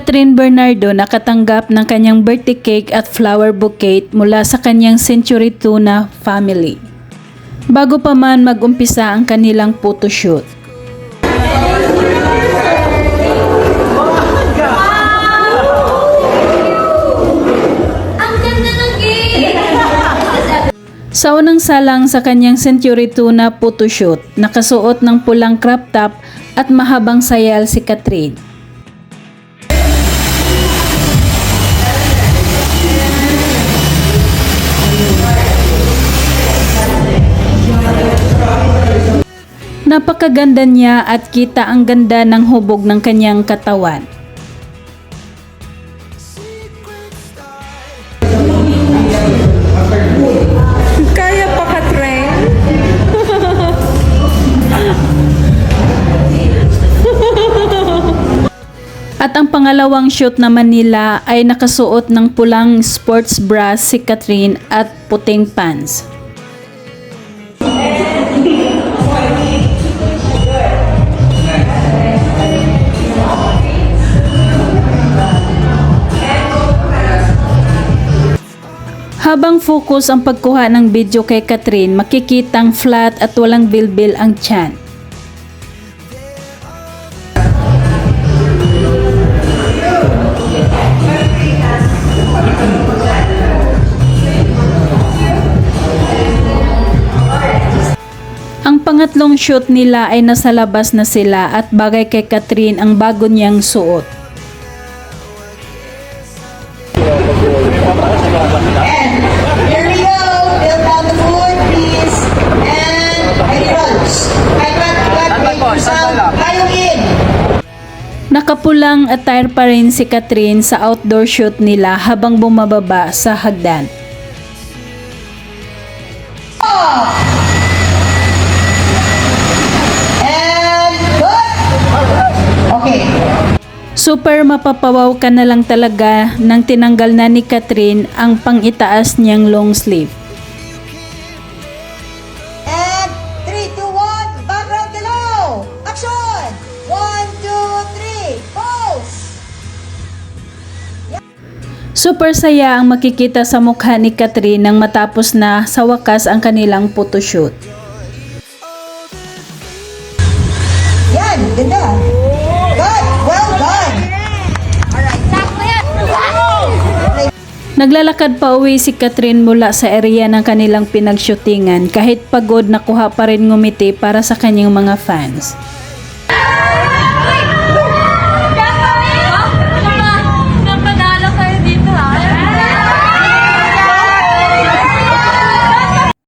Catherine Bernardo nakatanggap ng kanyang birthday cake at flower bouquet mula sa kanyang Century Tuna family. Bago pa man mag-umpisa ang kanilang photoshoot. Sa unang salang sa kanyang Century Tuna photoshoot, nakasuot ng pulang crop top at mahabang sayal si Catherine. Napakaganda niya at kita ang ganda ng hubog ng kanyang katawan. Kaya pa ka, Trent? At ang pangalawang shoot naman nila ay nakasuot ng pulang sports bra si Catherine at puting pants. Habang focus ang pagkuha ng video kay Catherine, makikitang flat at walang bilbil ang tiyan. Ang pangatlong shoot nila ay nasa labas na sila at bagay kay Catherine ang bago niyang suot. Here we go. Build down the food, please. And ready rolls. Wait, sound. Kayong in. Nakapulang attire pa rin si Catherine sa outdoor shoot nila habang bumababa sa hagdan. And good. Okay. Super mapapawaw ka na lang talaga nang tinanggal na ni Catherine ang pang-itaas niyang long sleeve. And 3, 2, 1. Background below. Action. 1, 2, 3. Pose. Super saya ang makikita sa mukha ni Catherine nang matapos na sa wakas ang kanilang photoshoot. Yan, ganda. Good. Well done. Naglalakad pa uwi si Catherine mula sa area ng kanilang pinagshootingan kahit pagod nakuha pa rin ngumiti para sa kanyang mga fans.